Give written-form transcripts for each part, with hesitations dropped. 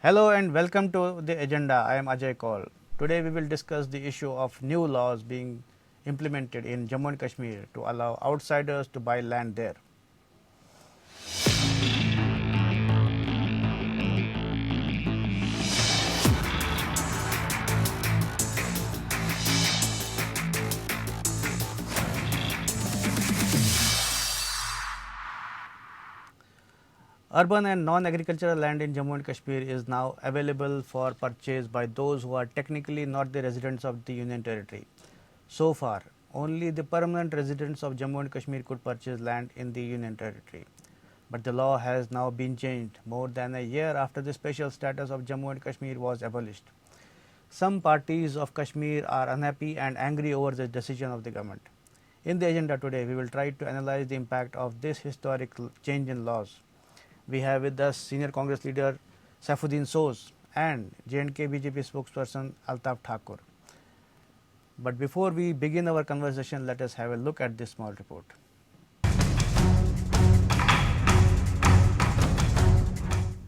Hello and welcome to the agenda. I am Ajay Kaul. Today we will discuss the issue of new laws being implemented in Jammu and Kashmir to allow outsiders to buy land there. Urban and non-agricultural land in Jammu and Kashmir is now available for purchase by those who are technically not the residents of the Union Territory. So far, only the permanent residents of Jammu and Kashmir could purchase land in the Union Territory. But the law has now been changed more than a year after the special status of Jammu and Kashmir was abolished. Some parties of Kashmir are unhappy and angry over the decision of the government. In the agenda today, we will try to analyze the impact of this historic change in laws. We have with us senior Congress leader Saifuddin Soz and J&K BJP spokesperson Altaf Thakur. But before we begin our conversation, let us have a look at this small report.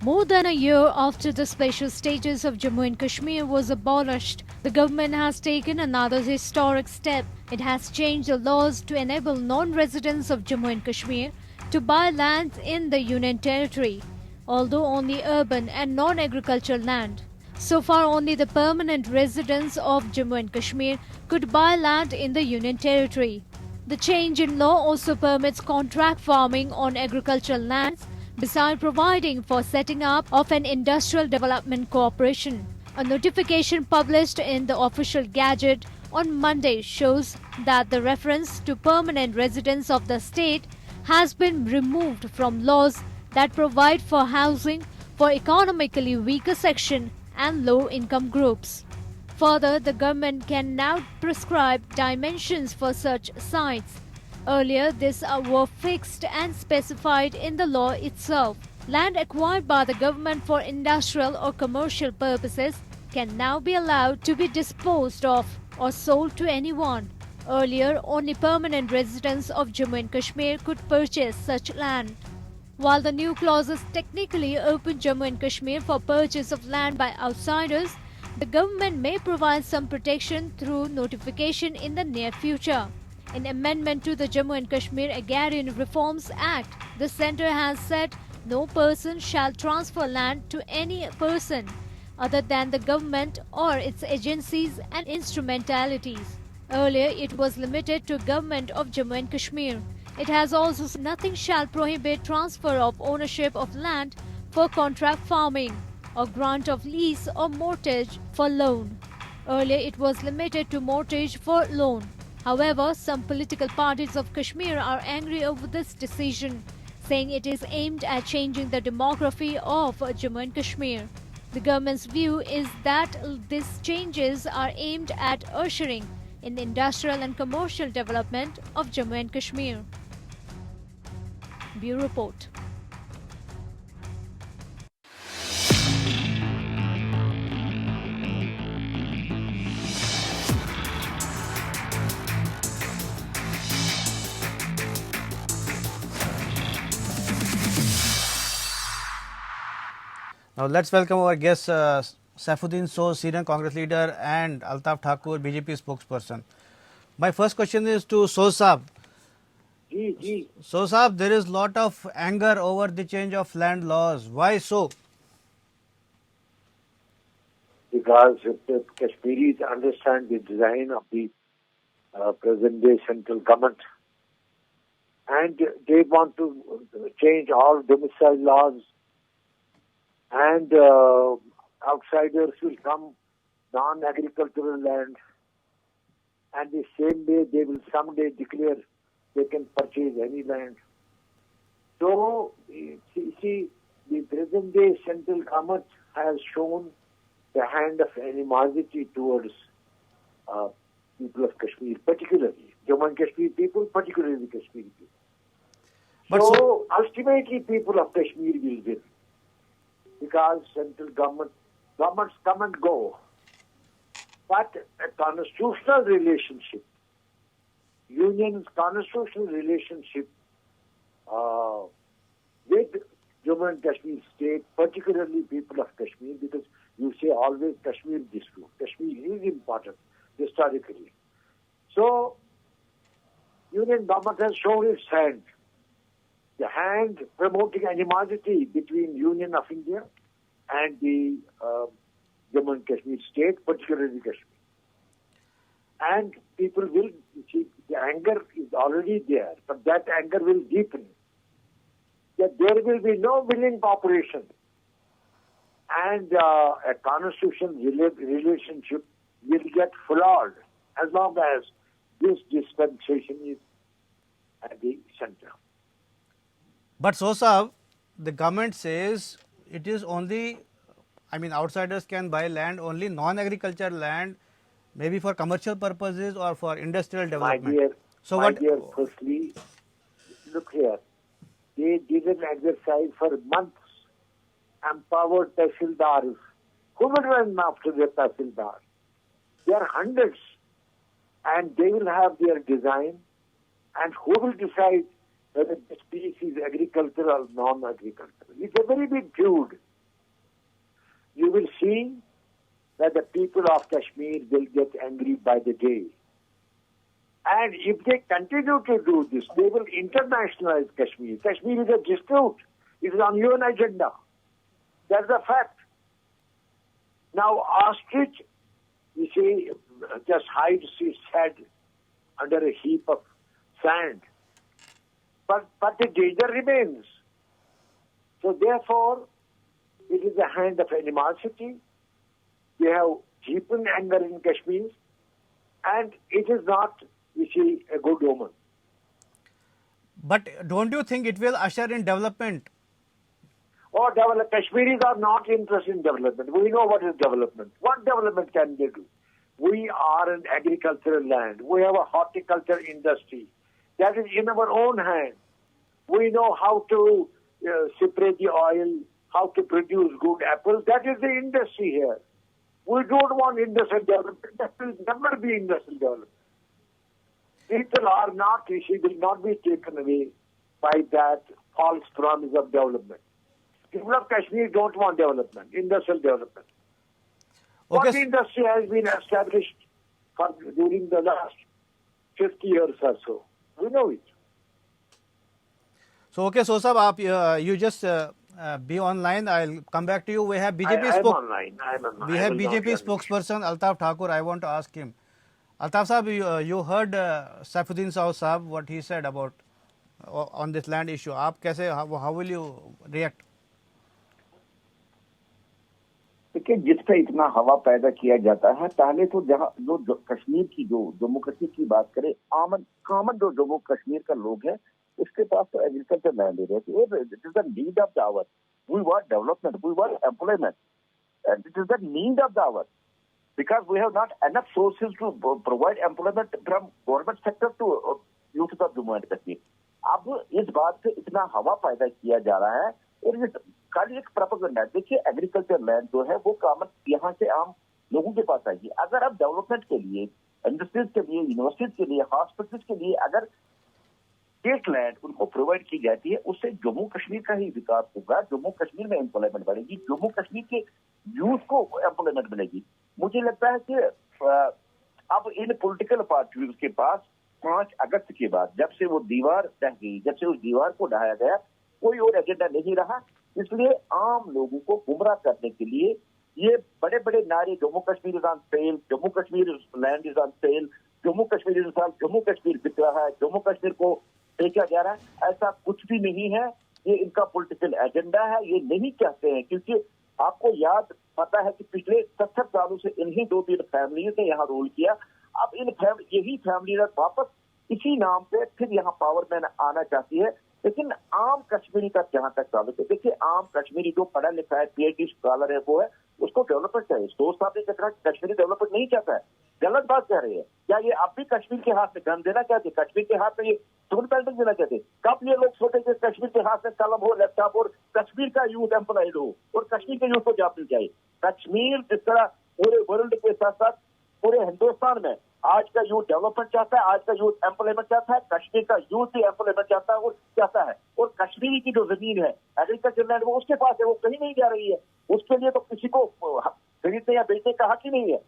More than a year after the special status of Jammu and Kashmir was abolished, the government has taken another historic step. It has changed the laws to enable non-residents of Jammu and Kashmir to buy lands in the Union Territory, although only urban and non-agricultural land. So far, only the permanent residents of Jammu and Kashmir could buy land in the Union Territory. The change in law also permits contract farming on agricultural lands, besides providing for setting up of an industrial development corporation. A notification published in the official Gazette on Monday shows that the reference to permanent residents of the state has been removed from laws that provide for housing for economically weaker section and low-income groups. Further, the government can now prescribe dimensions for such sites. Earlier, these were fixed and specified in the law itself. Land acquired by the government for industrial or commercial purposes can now be allowed to be disposed of or sold to anyone. Earlier, only permanent residents of Jammu and Kashmir could purchase such land. While the new clauses technically open Jammu and Kashmir for purchase of land by outsiders, the government may provide some protection through notification in the near future. In amendment to the Jammu and Kashmir Agrarian Reforms Act, the centre has said no person shall transfer land to any person other than the government or its agencies and instrumentalities. Earlier, it was limited to government of Jammu and Kashmir. It has also said nothing shall prohibit transfer of ownership of land for contract farming or grant of lease or mortgage for loan. Earlier, it was limited to mortgage for loan. However, some political parties of Kashmir are angry over this decision, saying it is aimed at changing the demography of Jammu and Kashmir. The government's view is that these changes are aimed at ushering in industrial and commercial development of Jammu and Kashmir. Bureau Report. Now let's welcome our guests Saifuddin Soz, senior Congress leader, and Altaf Thakur, BJP spokesperson. My first question is to Soz Saab. Soz Saab, there is lot of anger over the change of land laws. Why so? Because the Kashmiris understand the design of the present-day central government, and they want to change all domicile laws, and outsiders will come non-agricultural land, and the same way they will someday declare they can purchase any land. So, see, the present-day central government has shown the hand of animosity towards people of Kashmir, particularly Jammu and Kashmir people, particularly the Kashmiri people. But So ultimately, people of Kashmir will win, because central governments come and go, but a constitutional relationship, union's constitutional relationship with Jammu and Kashmir state, particularly people of Kashmir, because you say always Kashmir dispute. Kashmir is important historically. So, Union government has shown its hand. The hand promoting animosity between Union of India and the Jammu and Kashmir state, particularly Kashmir. And people will, see, the anger is already there, but that anger will deepen. That there will be no willing cooperation. And a constitutional relationship will get flawed as long as this dispensation is at the center. But so sir, the government says it is only, I mean, outsiders can buy land, only non-agricultural land, maybe for commercial purposes or for industrial development. My dear, firstly, look here. They did an exercise for months, empowered Tahsildars. Who will run after the Tahsildar? There are hundreds, and they will have their design, and who will decide whether this piece is agricultural or non-agricultural? It's a very big feud. You will see that the people of Kashmir will get angry by the day. And if they continue to do this, they will internationalize Kashmir. Kashmir is a dispute. It is on UN agenda. That's a fact. Now, ostrich, you see, just hides its head under a heap of sand. But the danger remains. So therefore, it is a hand of animosity. They have deepened anger in Kashmir, and it is not, you see, a good omen. But don't you think it will usher in development? Oh, Kashmiris are not interested in development. We know what is development. What development can they do? We are an agricultural land. We have a horticulture industry. That is in our own hand. We know how to separate the oil, how to produce good apples. That is the industry here. We don't want industrial development. That will never be industrial development. People are not, will not be taken away by that false promise of development. People of Kashmir don't want development, industrial development. Okay. What industry has been established during the last 50 years or so? We know it. So, okay, so sir, you just be online. I'll come back to you. We have BJP I'm online. We have BJP spokesperson Altaf Thakur. I want to ask him. Altaf Sahab, you heard Saifuddin Sahab what he said about on this land issue. How will you react? देखिए, जिस पे इतना हवा पैदा किया जाता है, पहले तो जहाँ जो कश्मीर की जो जम्मू कश्मीर की बात करें, कॉमन जो जम्मू कश्मीर का लोग है, उसके पास तो एग्रीकल्चर लैंड है. It is the need of the hour. We want development, we want employment, and it is the need of the hour, because we have not enough sources to provide employment from government sector to youth of Jammu and Kashmir. अब इस बात से इतना हवा पैदा किया जा रहा है और ये खाली एक प्रोपेगेंडा. देखिए, एग्रीकल्चर लैंड जो है वो कॉमन यहाँ से आम लोगों के पास आएगी. अगर अब डेवलपमेंट के लिए, इंडस्ट्रीज के लिए, यूनिवर्सिटीज के लिए, हॉस्पिटल्स के लिए अगर स्टेट लैंड उनको प्रोवाइड की जाती है, उससे जम्मू कश्मीर का ही विकास होगा. जम्मू कश्मीर में एम्प्लॉयमेंट बढ़ेगी, जम्मू कश्मीर के यूथ को एम्प्लॉयमेंट मिलेगी. मुझे लगता है कि अब इन पॉलिटिकल पार्टियों के पास 5 अगस्त के बाद, जब से वो दीवार ढह गई, जब से उस दीवार को ढहाया गया, कोई और एजेंडा नहीं रहा. इसलिए आम लोगों को गुमराह करने के लिए ये बड़े बड़े नारे, Jammu Kashmir is on sale, Jammu Kashmir land is on sale, Jammu Kashmir is on, Jammu Kashmir बिक रहा है, जम्मू कश्मीर को बेचा जा रहा है, ऐसा कुछ भी नहीं है. ये इनका पॉलिटिकल एजेंडा है. ये नहीं चाहते हैं, क्योंकि आपको याद पता है कि पिछले 70 सालों से इन्हीं 2-3 फैमिलीज ने यहाँ रूल किया. अब यही फैमिली वापस इसी नाम पे फिर यहाँ पावर में आना चाहती है. लेकिन आम कश्मीरी का जहां तक ताल्लुक है, देखिए, आम कश्मीरी जो पढ़ा लिखा है, PhD स्कॉलर है, वो है, उसको डेवलपमेंट चाहिए. सोच साहब ने कहा कश्मीरी डेवलपमेंट नहीं चाहता है. गलत बात कह रहे हैं. क्या ये आप भी कश्मीर के हाथ में गन देना चाहते, कश्मीर के हाथ में ये सिविल पेंटिंग देना चाहते? कब ये लोग सोचे कि कश्मीर के हाथ में कलम हो, लैपटॉप और कश्मीर का यूथ एम्प्लॉयड हो और कश्मीर के यूथ को जॉब मिल जाए? कश्मीर जिस तरह पूरे वर्ल्ड के साथ साथ पूरे हिंदुस्तान में آج کا یوتھ ڈیولپمنٹ چاہتا ہے, آج کا یوتھ ایمپلائمنٹ چاہتا ہے, کشمیر کا یوتھ بھی ایمپلائمنٹ چاہتا ہے اور چاہتا ہے. اور کشمیری کی جو زمین ہے ایگریکلچر لینڈ وہ اس کے پاس ہے, وہ کہیں نہیں جا رہی ہے. اس کے لیے تو کسی کو خریدنے یا بیچنے کا حق ہی نہیں ہے.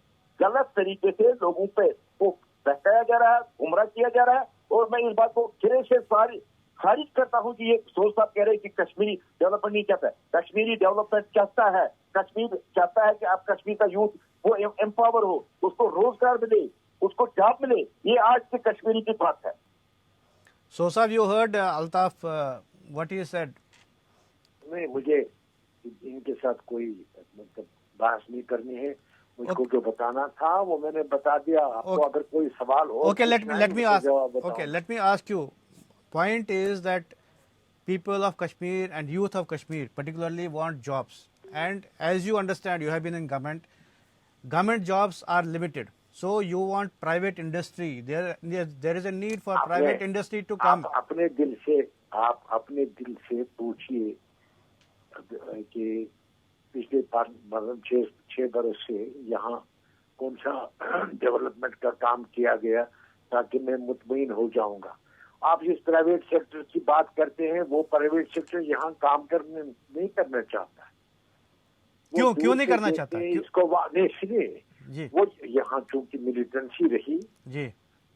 غلط طریقے سے لوگوں پہ وہ بہتایا جا رہا ہے, گمراہ کیا جا رہا ہے. اور میں اس بات کو سرے سے خارج کرتا ہوں کہ یہ سوچ صاحب کہہ رہے ہیں کہ کشمیری ڈیولپمنٹ نہیں چاہتا ہے. کشمیری ڈیولپمنٹ چاہتا ہے, کشمیر چاہتا ہے کہ آپ کشمیر کا یوتھ وہ امپاور ہو, اس کو روزگار ملے, اس کو جاب ملے. یہ آج کے کشمیری کی بات ہے. So sir, you heard Altaf what he said. نہیں, مجھے ان کے ساتھ کوئی مطلب بحث نہیں کرنی ہے. مجھ کو جو بتانا تھا وہ میں نے بتا دیا. آپ کو اگر کوئی سوال ہو Okay, let me ask you. Point is that people of Kashmir and youth of Kashmir particularly want jobs, and as you understand, you have been in government jobs are limited, so you want private industry. There is a need for private industry to come. آپ اپنے دل سے پوچھیے کہ پچھلے 6 برس سے یہاں کون سا ڈیولپمنٹ کا کام کیا گیا تاکہ میں مطمئن ہو جاؤں گا. آپ جس پرائیویٹ سیکٹر کی بات کرتے ہیں وہ پرائیویٹ سیکٹر یہاں کام نہیں کرنا چاہتا. کیوں نہیں کرنا چاہتا؟ اس کو سنیے, وہ یہاں چونکہ ملیٹنسی رہی جی,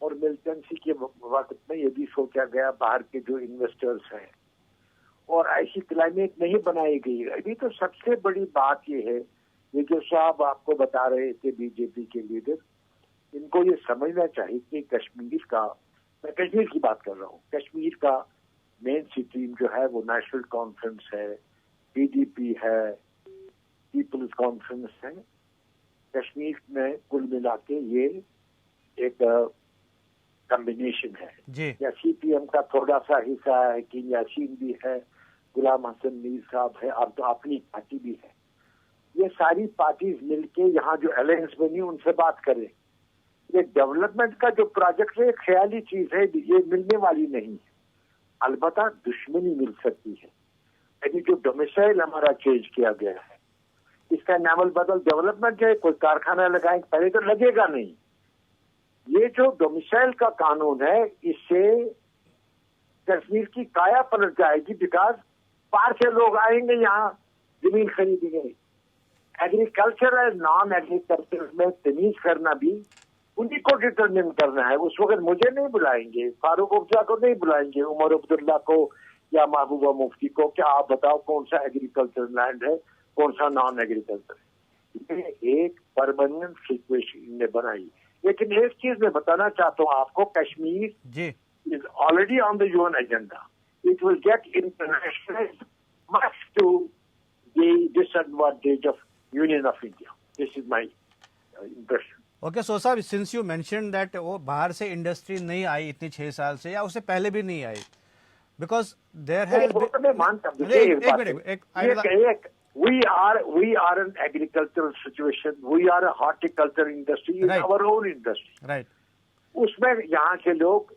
اور ملیٹنسی کے وقت میں یہ بھی سوچا گیا باہر کے جو انویسٹرز ہیں, اور ایسی کلائمیٹ نہیں بنائی گئی. ابھی تو سب سے بڑی بات یہ ہے, یہ جو صاحب آپ کو بتا رہے تھے بی جے پی کے لیڈر, ان کو یہ سمجھنا چاہیے کہ کشمیر کا, میں کشمیر کی بات کر رہا ہوں, کشمیر کا مین سٹریم جو ہے وہ نیشنل کانفرنس ہے, پی ڈی پی ہے, پیپلز کانفرنس ہے. کشمیر میں کل ملا کے یہ ایک کمبینیشن ہے. یا سی پی ایم کا تھوڑا سا حصہ ہے, کہ یاسین بھی ہے, غلام حسن میر صاحب ہے, اب تو اپنی پارٹی بھی ہے. یہ ساری پارٹیز مل کے یہاں جو الائنس بنی ان سے بات کریں. یہ ڈیولپمنٹ کا جو پروجیکٹ ہے خیالی چیز ہے, یہ ملنے والی نہیں ہے. البتہ دشمنی مل سکتی ہے. یعنی جو ڈومیسائل ہمارا چینج کیا گیا ہے, اس کا نام بدل ڈیولپمنٹ ہے. کوئی کارخانہ لگائیں پہلے تو لگے گا نہیں. یہ جو ڈومیسائل کا قانون ہے, اس سے کشمیر کی کایا پلٹ جائے گی, بیکاز باہر سے لوگ آئیں گے یہاں زمین خریدیں گے. ایگریکلچر اور نان ایگریکلچر میں تمیز کرنا بھی انہیں کو ڈٹرمن کرنا ہے. اس وقت مجھے نہیں بلائیں گے, فاروق افزا کو نہیں بلائیں گے, عمر عبداللہ کو یا محبوبہ مفتی کو, کیا آپ بتاؤ کون سا ایگریکلچر لینڈ ہے, کون سا نان ایگریکلچر. یہ ایک پرماننٹ سچویشن نے بنائی. لیکن ایک چیز میں بتانا چاہتا ہوں آپ کو, Kashmir is already on the UN agenda. It will get internationalized much to the disadvantage of Union of India. This is my impression. Okay, so sir, since you mentioned that وہ باہر سے انڈسٹری نہیں آئی اتنی 6 سال سے, یا اس سے پہلے بھی نہیں آئی, because there has we are an agricultural situation. We are a horticulture industry. It's our own industry. Right. اس میں یہاں کے لوگ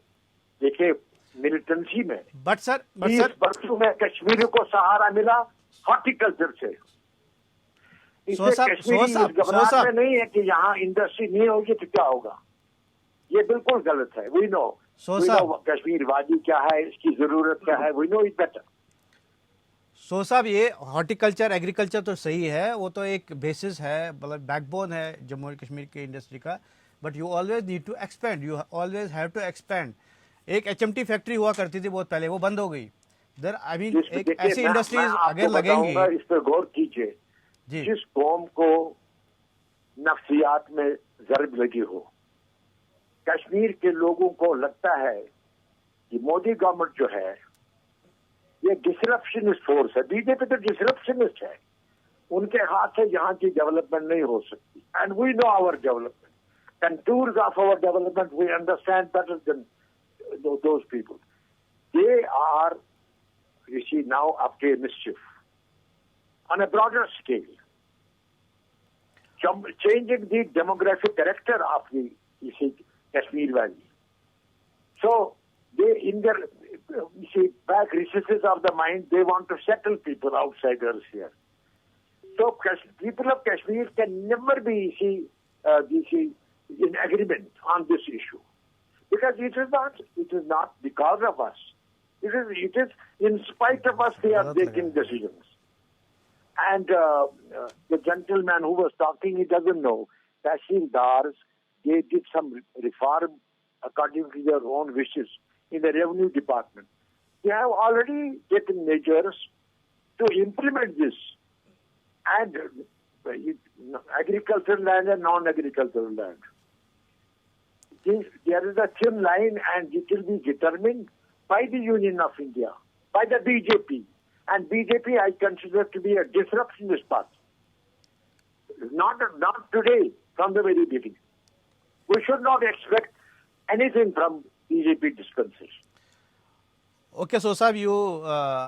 دیکھیں ملیٹنسی میں, but sir, برسوں میں کشمیریوں کو سہارا ملا ہارٹیکلچر سے. گھبراہٹ میں نہیں ہے کہ یہاں انڈسٹری نہیں ہوگی تو کیا ہوگا. یہ بالکل غلط ہے. وی نو کشمیر وادی کیا ہے, اس کی ضرورت کیا ہے, وی نو اٹ بیٹر. سو صاحب, یہ ہارٹیکلچر ایگریکلچر تو صحیح ہے, وہ تو ایک بیسس ہے, مطلب بیک بون ہے جموں کشمیر کی انڈسٹری کا, but you always need to expand, you always have to expand. ایک HMT فیکٹری ہوا کرتی تھی بہت پہلے, وہ بند ہو گئی. ایک ایسی انڈسٹریز اگر لگیں گی. اس پہ غور کیجیے, جس قوم کو نفسیات میں ضرب لگی ہو, کشمیر کے لوگوں کو لگتا ہے کہ مودی گورنمنٹ جو ہے یہ ڈسرپشنسٹ فورس ہے. بی جے پی تو ڈسرپشنسٹ ہے, ان کے ہاتھ سے یہاں کی ڈیولپمنٹ نہیں ہو سکتی. And we know our development, contours of our development we understand better than those people. They are you see now up to mischief on a broader scale, changing the demographic character of the Kashmir Valley. So they, in their back recesses of the mind, they want to settle people, outsiders here. So people of Kashmir can never be in agreement on this issue. Because it is not because of us. It is in spite of us they are taking decisions. And the gentleman who was talking, he doesn't know. Tahsildars, they did some reform according to their own wishes in the revenue department. They have already taken measures to implement this. And agricultural land and non-agricultural land. There is a thin line, and it will be determined by the Union of India, by the BJP. And BJP I consider to be a disruptionist party. Not today, from the very beginning. We should not expect anything from BJP dispensation. Okay, so Saab,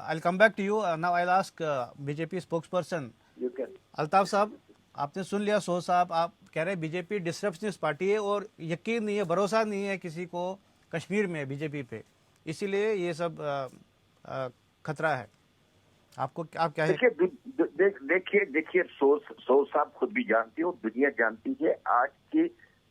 I'll come back to you. Now I'll ask BJP spokesperson. You can. Altaf साहब, आपने सुन लिया सो साहब, आप कह रहे हैं BJP डिसरप्शनिस्ट party है और यकीन नहीं है, भरोसा नहीं है किसी को कश्मीर में बीजेपी पे, इसीलिए ये सब खतरा है। आपको आप क्या है? देखिए सो साहब खुद भी जानती हो, दुनिया जानती है, आज की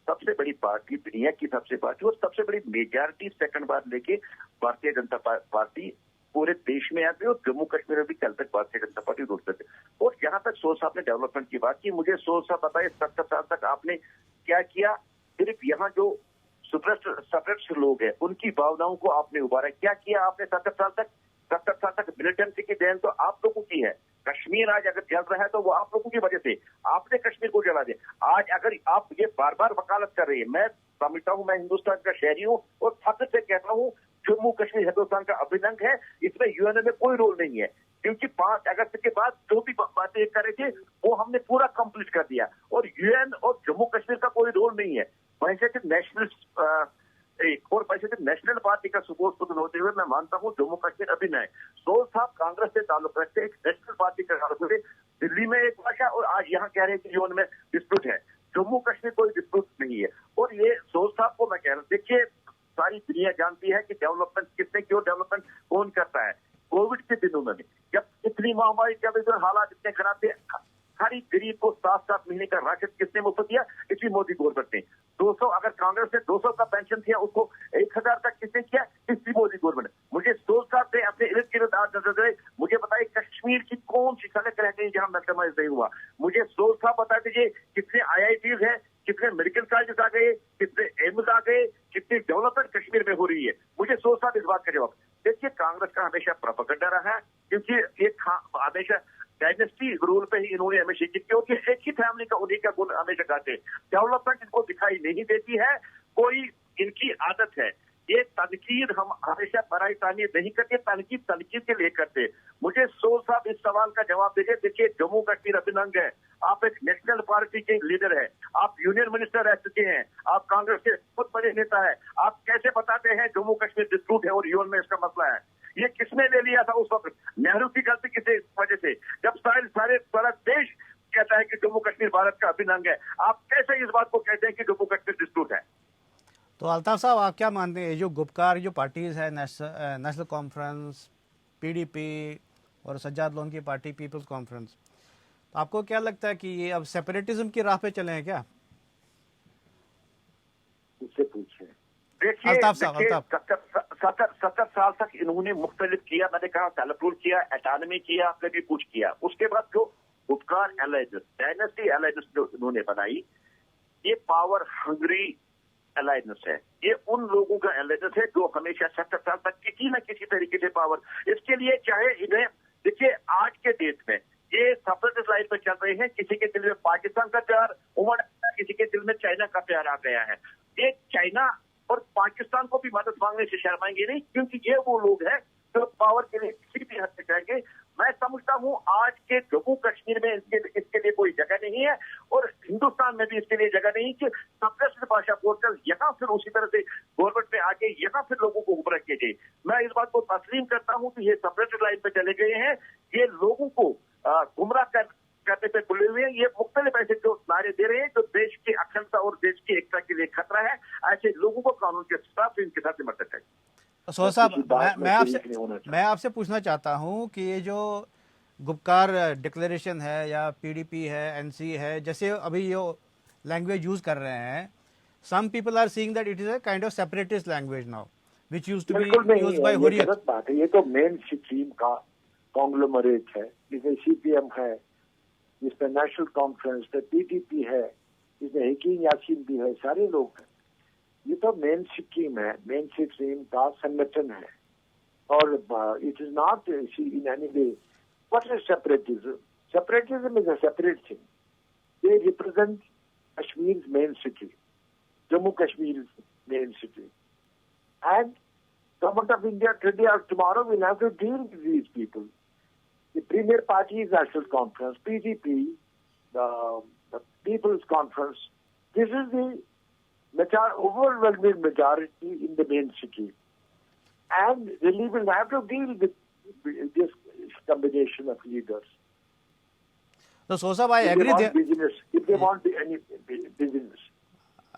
सबसे बड़ी पार्टी, दुनिया की सबसे पार्टी और सबसे बड़ी मेजॉरिटी सेकंड बार लेके भारतीय जनता पार्टी पूरे देश में आती है और जम्मू कश्मीर में भी कल तक भारतीय जनता पार्टी रोड पे। और जहां तक सो साहब ने डेवलपमेंट की बात की, मुझे सो साहब बताइए 70 साल तक आपने क्या किया? सिर्फ यहाँ जो सप्रेस्ड लोग हैं उनकी भावनाओं को आपने उबारा, क्या किया आपने 70 साल तक मिलिटेंसी की देन तो आप लोगों की है। कश्मीर आज अगर जल रहा है तो वो आप लोगों की वजह से, आपने कश्मीर को जला दिया। आज अगर आप ये बार बार वकालत कर रही है, मैं समझता हूँ, मैं हिंदुस्तान का शहरी हूँ और फख्र से कहता हूँ जम्मू कश्मीर हिंदुस्तान का अभिन्न अंग है, इसमें यूएनए में कोई रोल नहीं है, क्योंकि 5 अगस्त के बाद जो भी बातें कर रहे थे वो हमने पूरा कंप्लीट कर दिया और यूएन और जम्मू कश्मीर का कोई रोल नहीं है। वैसे नेशनल पार्टी का सपोर्ट होते हुए मैं मानता हूँ जम्मू कश्मीर अभिन्न है। सो साहब कांग्रेस से ताल्लुक रखते, एक नेशनल पार्टी का ताल्लुक रखते, दिल्ली में एक भाषा और आज यहाँ कह रहे हैं कि यूएन में डिस्प्यूट है। जम्मू कश्मीर कोई डिस्प्यूट नहीं है। और ये सो साहब को मैं कह रहा हूँ, देखिए सारी दुनिया जानती है कि डेवलपमेंट किसने क्यों डेवलपमेंट कौन करता है। कोविड के दिनों में जब इतनी महामारी, जब इधर हालात इतने खराब थे, हर एक गरीब को 7-7 महीने का राशन किसने मुफ्त दिया? इसी मोदी गवर्नमेंट ने। 200 अगर कांग्रेस ने 200 का पेंशन दिया उसको 1000 तक किसने किया? इसी मोदी गवर्नमेंट। मुझे 100 साल से अपने इर्द गिर्द आज नजर आए, मुझे बताइए कश्मीर की कौन सी सड़क रह गई जहां मैक्सिमाइज नहीं हुआ? मुझे 100 साल बता दीजिए कितने IITs है, कितने मेडिकल कॉलेज आ गए, कितने एम्स आ गए, कितनी डेवलपमेंट कश्मीर में हो रही है? मुझे 100 साल इस बात का जवाब। देखिए कांग्रेस का हमेशा प्रोपेगेंडा रहा है, क्योंकि ये हमेशा डायनेस्टी रूल पे ही इन्होंने हमेशा की, क्योंकि एक ही फैमिली का उन्हीं का गुण हमेशा कहते हैं। डेवलपमेंट इनको दिखाई नहीं देती है, कोई इनकी आदत है। ये तनकीद हम हमेशा बड़ाई तानी नहीं करते, तनकीद के लिए करते। मुझे 100 साहब इस सवाल का जवाब दीजिए। देखिए जम्मू कश्मीर अभिन्न अंग है, आप एक नेशनल पार्टी के लीडर है, आप यूनियन मिनिस्टर रह चुके हैं, आप कांग्रेस के बहुत बड़े नेता है, आप कैसे बताते हैं जम्मू कश्मीर डिस्प्यूट है और यूएन में इसका मसला है? ये किसने ले लिया था उस वक्त? नेहरू की गलती किसी वजह से, जब सारा देश कहता है कि जम्मू कश्मीर भारत का अभिन्न अंग है, आप कैसे इस बात को कहते हैं कि जम्मू कश्मीर डिस्प्यूट है? तो अल्ताफ साहब आप क्या मानते हैं, जो गुपकार जो पार्टीज है, नेशनल कॉन्फ्रेंस, PDP और सज्जाद लोन की पार्टी पीपल्स कॉन्फ्रेंस, तो आपको क्या लगता है कि ये अब सेपरेटिज्म की राह पे चले हैं क्या? उससे पूछे। देखिए 70 साल तक इन्होंने मुख्तलिफ किया, मैंने कहा सेल्फ रूल किया, एटानमी किया, कभी कुछ किया। उसके बाद जो गुपकार एलायंस, डायनेस्टी एलायंस जो इन्होंने बनाई, ये पावर हंग्री अलायंस है। ये उन लोगों का अलायंस है जो हमेशा 70 साल तक किसी न किसी तरीके से पावर, इसके लिए चाहे इन्हें, देखिए आज के डेट में ये सेपरेटिस्ट लाइन पे चल रहे हैं, किसी के दिल में पाकिस्तान का प्यार उमड़, किसी के दिल में चाइना का प्यार आ गया है। ये चाइना और पाकिस्तान को भी मदद मांगने से शर्माएंगे नहीं, क्योंकि ये वो लोग हैं जो पावर के लिए किसी भी हद तक जाएंगे। मैं समझता हूँ आज के जम्मू कश्मीर में इसके लिए कोई जगह नहीं है और हिंदुस्तान में भी इसके लिए जगह नहीं कि सप्रेस्ड भाषा बोलकर यहाँ फिर उसी तरह से गवर्नमेंट में आके यहाँ फिर लोगों को गुमराह किए गए। मैं इस बात को तस्लीम करता हूँ कि ये सप्रेस्ड लाइन पे चले गए हैं, ये लोगों को गुमराह करने पे खुले हुए हैं। ये मुख्तलिफ ऐसे जो नारे दे रहे हैं जो देश की अखंडता और देश की एकता के लिए खतरा है, ऐसे लोगों को कानून के साथ इनके साथ निपटना चाहिए। सोहेल साहब, मैं आपसे पूछना चाहता हूं कि ये जो गुपकार डिक्लेरेशन है या PDP है, NC है, जैसे अभी ये लैंग्वेज यूज़ कर रहे हैं, some people are seeing that it is a kind of separatist language now, which used to be बिल्कुल नहीं used by है, ये Hurriyat. गलत बात है. ये तो मेन स्ट्रीम का कॉन्ग्लोमरेट है. इसमें सीपीएम है, इसमें नेशनल कॉन्फ्रेंस है, पीटीपी है, इसमें हकीम यासीन भी है, सारे लोग हैं. ये तो मेन स्ट्रीम है, मेन स्ट्रीम का संगठन है. और it is not in any way. What is separatism? Separatism is a separate thing. They represent Kashmir's main city, Jammu Kashmir's main city. And government of India today or tomorrow will have to deal with these people. The premier party is National Conference, PDP, the People's Conference. This is the overwhelming majority in the main city. And really will have to deal with this combination of leaders. So Sosab, I If agree they want there. business, if they want any business.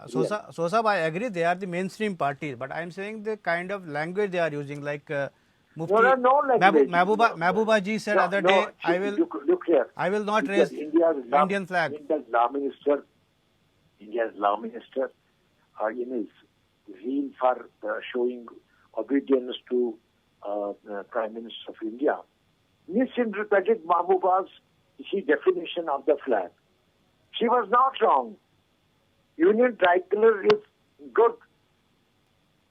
Sosab, I agree they are the mainstream parties, but I am saying the kind of language they are using, like Mufti No language. Mehbooba ji said other day, Look here. I will not raise Indian flag. India's law minister, in his zeal for showing obedience to Prime Minister of India, misinterpreted Mehbooba's definition of the flag. She was not wrong. Union tricolor is good,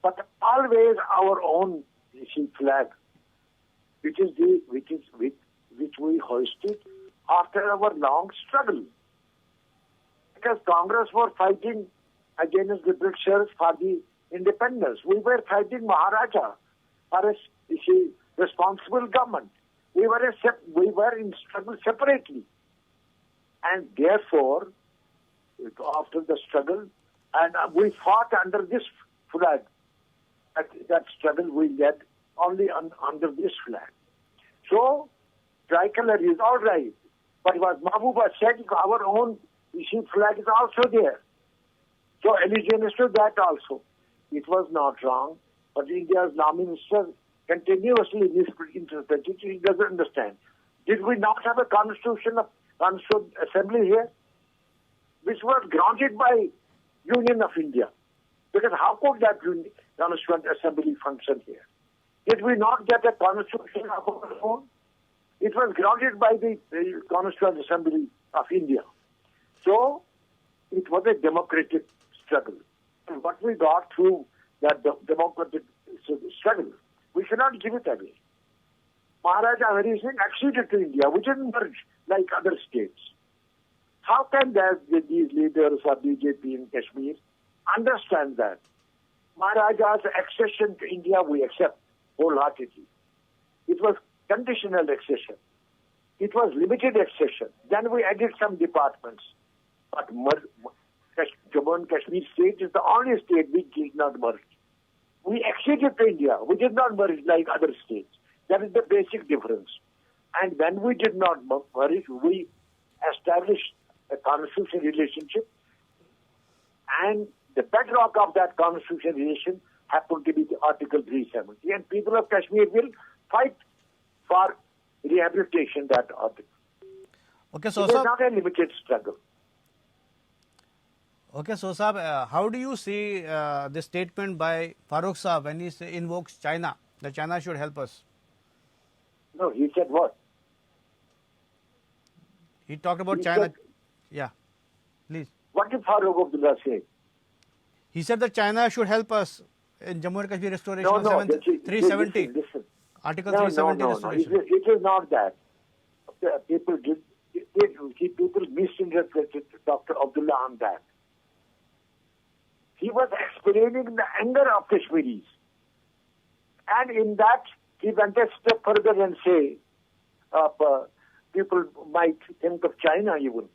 but always our own flag, which we hoisted after our long struggle. Because Congress was fighting against the Britishers for the independence. We were fighting Maharaja for a responsible government. We were in struggle separately. And therefore, after the struggle, and we fought under this flag. That struggle we led only under this flag. So, tricolor is all right. But what Mehbooba said, our own flag is also there. So, allegiance to that also. It was not wrong. But India's law minister continuously misinterpreted it. He doesn't understand. Did we not have a constitution assembly here? Which was granted by Union of India. Because how could that constituent assembly function here? Did we not get a constitution of our own? It was granted by the Constituent Assembly of India. So, it was a democratic struggle. And what we got through that democratic struggle, we cannot give it away. Maharaja Hari Singh acceded to India. We didn't merge like other states. How can these leaders of BJP in Kashmir understand that? Maharaja's accession to India we accept wholeheartedly. It was conditional accession. It was limited accession. Then we added some departments. But Jammu and Kashmir state is the only state which did not merge. We acceded to India. We did not merge like other states. That is the basic difference. And when we did not merge, we established a constitutional relationship. And the bedrock of that constitutional relation happened to be the Article 370. And people of Kashmir will fight for rehabilitation that article. Okay, so it is not a limited struggle. Okay, so Sahab, how do you see the statement by Farooq Saab when he invokes China, that China should help us? No, he said what? He talked about China. Yeah, please. What did Farooq Abdullah say? He said that China should help us in Jammu and Kashmir restoration No, of 370. Listen. Article No, 370 no. restoration. It is not that. People misinterpreted Dr. Abdullah on that. He was explaining the anger of Kashmiris. And in that, he went a step further and say, people might think of China even,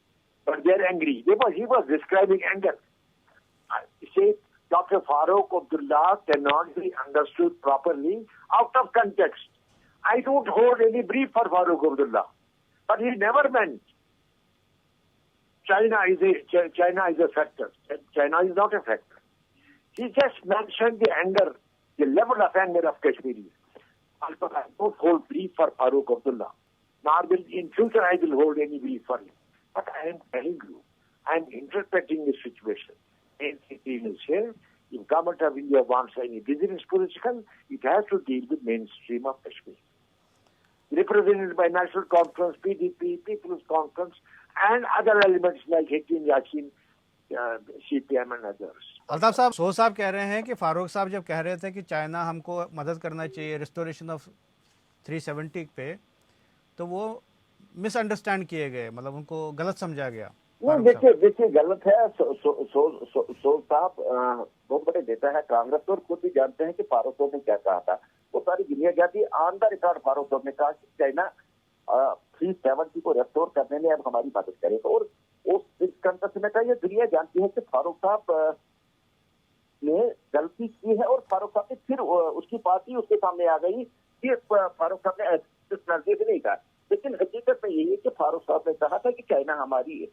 but they're angry. He was describing anger. Say, Dr. Farooq Abdullah cannot be understood properly out of context. I don't hold any brief for Farooq Abdullah, but he never meant China is a factor. China is not a factor. He just mentioned the anger, the level of anger of Kashmiris. I don't hold brief for Farooq Abdullah. Nor will in future I will hold any brief for him. But I am telling you, I am interpreting the situation. main city is here. If government of India wants any business political, it has to deal with mainstream of Kashmir. Represented by National Conference, PDP, People's Conference, and other elements like Hakim Yassin, CPM and others. Altaf साहब, सो साहब कह रहे हैं कि फारूक साहब जब कह रहे थे कि चाइना हमको मदद करना चाहिए रिस्टोरेशन ऑफ 370 पे, तो वो मिसअंडरस्टैंड किए गए, मतलब उनको गलत समझा गया। वो देखिए गलत है। सो साहब बहुत बड़े नेता है कांग्रेस, और खुद भी जानते हैं कि फारूक साहब ने क्या कहा था। वो सारी दुनिया जानती है। ऑन द रिकॉर्ड फारूक साहब ने कहा कि चाइना 370 को रेस्टोर करने में अब हमारी मदद करेगा, और उस कंटेक्स्ट में कहा, ये दुनिया जानती है कि फारूक साहब ने गलती की है, और फारूक साहब ने फिर उसकी पार्टी उसके सामने आ गई कि फारूक साहब ने नजदीक नहीं कहा। लेकिन हकीकत में यही है कि फारूक साहब ने कहा था कि चाइना हमारी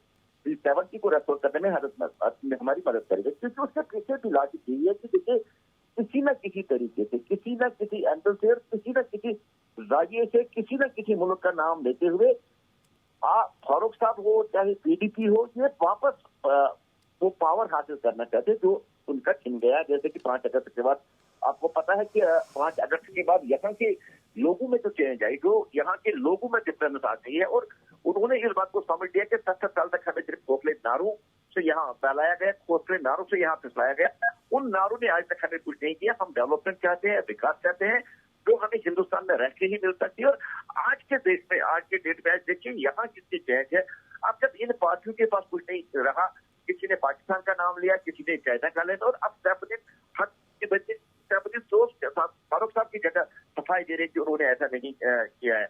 370 को रेस्टोर करने में हमारी मदद करेगा, क्योंकि उसके पीछे भी लॉजिक यही है कि देखिए किसी न किसी तरीके से, किसी न किसी एंगल से, किसी न किसी जाविये से, किसी न किसी मुल्क का नाम लेते हुए फारूक साहब हो चाहे पीडीपी हो, ये वापस वो पावर हासिल करना चाहते जो उनका छिन गया। जैसे कि 5 अगस्त के बाद आपको पता है कि 5 अगस्त के बाद यहाँ के लोगों में जो चेंज आई, जो यहाँ के लोगों में डिफरेंस आ गई है, और उन्होंने इस बात को समझ लिया कि 70 साल तक हमें सिर्फ खोखले नारों से यहाँ फैलाया गया, खोखले नारों से यहाँ फिसलाया गया। उन नारों ने आज तक हमें कुछ नहीं किया। हम डेवलपमेंट चाहते हैं, विकास चाहते हैं, जो हमें हिंदुस्तान में रह के ही मिल सकती है। और आज के देश में, आज के डेट में देखिए यहाँ कितनी चेंज है। अब जब इन पार्टियों के पास कुछ नहीं रहा, किसी ने पाकिस्तान का नाम लिया, किसी ने चाइना का लिया, और अब सैफुद्दीन हक के बच्चे सैफुद्दीन दोस्त के साथ फारूक साहब की जगह सफाई दे रहे कि उन्होंने ऐसा नहीं किया है।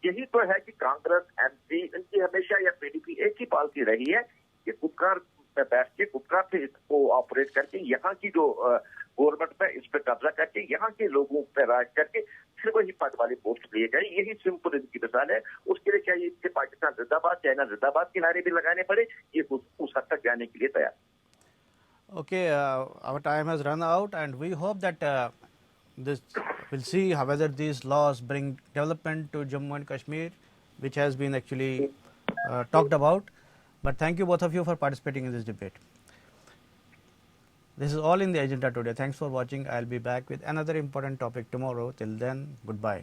यही तो है कि कांग्रेस, एमपी, इनकी हमेशा या पीडीपी एक ही पॉलिसी रही है कि गुपकार में बैठ के, गुपकार से इसको ऑपरेट करके, यहाँ की जो गवर्नमेंट पे इस पे कब्जा करके, यहाँ के लोगों पे राज करके फिर वही पद वाली पोस्ट लिए गए। यही सिंपल इनकी मिसाल है। उसके लिए चाहिए कि पाकिस्तान जिंदाबाद, चाइना जिंदाबाद के नारे भी लगाने पड़े। ये उस हद तक जाने के लिए तैयार। Okay, our time has run out, and we hope that this we'll see whether these laws bring development to Jammu and Kashmir, which has been actually talked about. But thank you both of you for participating in this debate. This is all in the agenda today. Thanks for watching. I'll be back with another important topic tomorrow. Till then, goodbye.